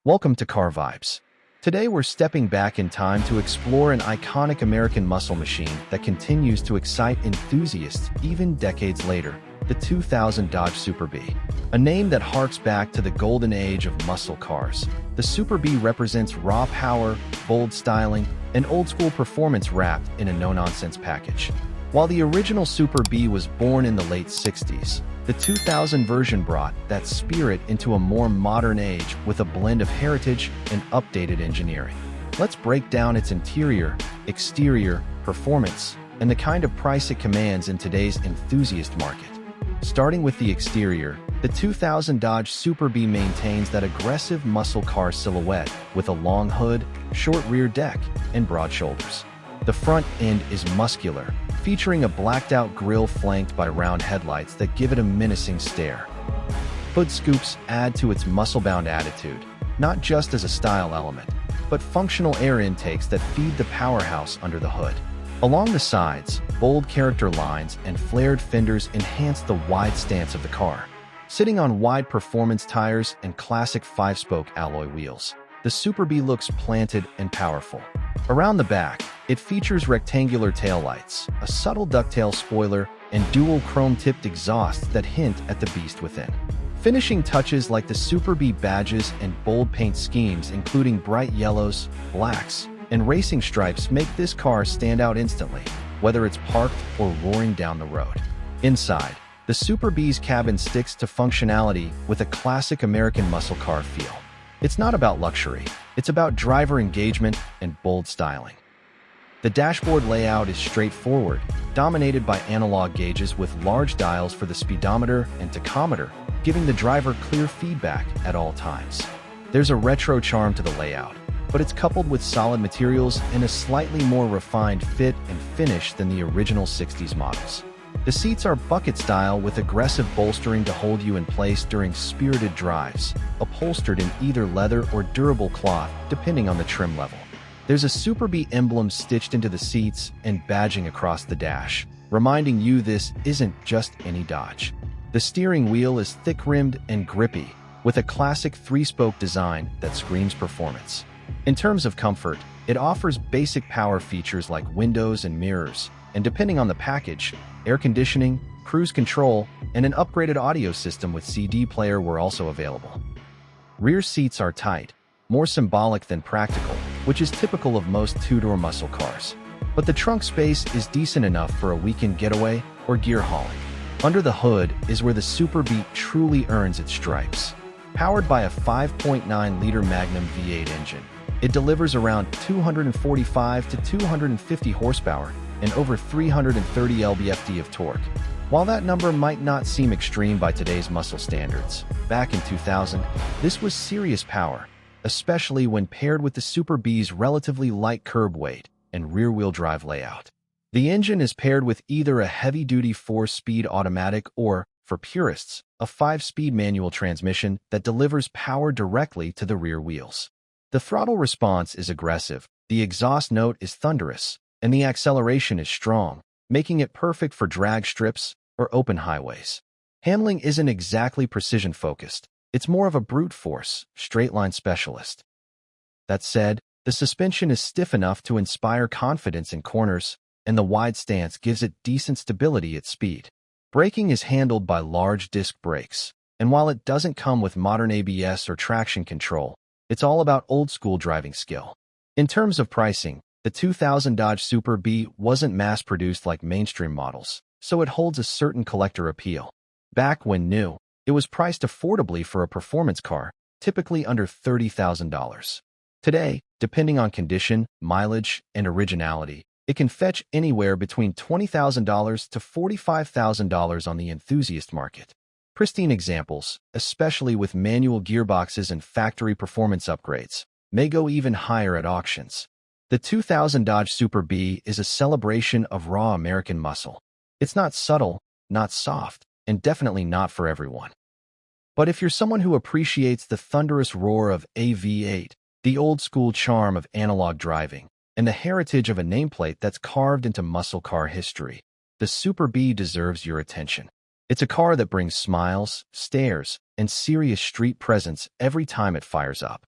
Welcome to Car Vibes. Today we're stepping back in time to explore an iconic American muscle machine that continues to excite enthusiasts even decades later, the 2000 Dodge Super Bee. A name that harks back to the golden age of muscle cars. The Super Bee represents raw power, bold styling, and old-school performance wrapped in a no-nonsense package. While the original Super Bee was born in the late 60s, the 2000 version brought that spirit into a more modern age with a blend of heritage and updated engineering. Let's break down its interior, exterior, performance, and the kind of price it commands in today's enthusiast market. Starting with the exterior, the 2000 Dodge Super Bee maintains that aggressive muscle car silhouette with a long hood, short rear deck, and broad shoulders. The front end is muscular, featuring a blacked-out grille flanked by round headlights that give it a menacing stare. Hood scoops add to its muscle-bound attitude, not just as a style element, but functional air intakes that feed the powerhouse under the hood. Along the sides, bold character lines and flared fenders enhance the wide stance of the car. Sitting on wide performance tires and classic 5-spoke alloy wheels, the Super Bee looks planted and powerful. Around the back, it features rectangular taillights, a subtle ducktail spoiler, and dual chrome-tipped exhausts that hint at the beast within. Finishing touches like the Super Bee badges and bold paint schemes, including bright yellows, blacks, and racing stripes, make this car stand out instantly, whether it's parked or roaring down the road. Inside, the Super Bee's cabin sticks to functionality with a classic American muscle car feel. It's not about luxury, it's about driver engagement and bold styling. The dashboard layout is straightforward, dominated by analog gauges with large dials for the speedometer and tachometer, giving the driver clear feedback at all times. There's a retro charm to the layout, but it's coupled with solid materials and a slightly more refined fit and finish than the original 60s models. The seats are bucket style with aggressive bolstering to hold you in place during spirited drives, upholstered in either leather or durable cloth, depending on the trim level. There's a Super Bee emblem stitched into the seats and badging across the dash, reminding you this isn't just any Dodge. The steering wheel is thick-rimmed and grippy, with a classic 3-spoke design that screams performance. In terms of comfort, it offers basic power features like windows and mirrors, and depending on the package, air conditioning, cruise control, and an upgraded audio system with CD player were also available. Rear seats are tight, more symbolic than practical, which is typical of most two-door muscle cars. But the trunk space is decent enough for a weekend getaway or gear hauling. Under the hood is where the Super Bee truly earns its stripes. Powered by a 5.9-liter Magnum V8 engine, it delivers around 245 to 250 horsepower and over 330 lb-ft of torque. While that number might not seem extreme by today's muscle standards, back in 2000, this was serious power, especially when paired with the Super Bee's relatively light curb weight and rear-wheel drive layout. The engine is paired with either a heavy-duty 4-speed automatic or, for purists, a 5-speed manual transmission that delivers power directly to the rear wheels. The throttle response is aggressive, the exhaust note is thunderous, and the acceleration is strong, making it perfect for drag strips or open highways. Handling isn't exactly precision-focused. It's more of a brute force, straight-line specialist. That said, the suspension is stiff enough to inspire confidence in corners, and the wide stance gives it decent stability at speed. Braking is handled by large disc brakes, and while it doesn't come with modern ABS or traction control, it's all about old-school driving skill. In terms of pricing, the 2000 Dodge Super Bee wasn't mass-produced like mainstream models, so it holds a certain collector appeal. Back when new, it was priced affordably for a performance car, typically under $30,000. Today, depending on condition, mileage, and originality, it can fetch anywhere between $20,000 to $45,000 on the enthusiast market. Pristine examples, especially with manual gearboxes and factory performance upgrades, may go even higher at auctions. The 2000 Dodge Super Bee is a celebration of raw American muscle. It's not subtle, not soft, and definitely not for everyone. But if you're someone who appreciates the thunderous roar of a V8, the old-school charm of analog driving, and the heritage of a nameplate that's carved into muscle car history, the Super Bee deserves your attention. It's a car that brings smiles, stares, and serious street presence every time it fires up.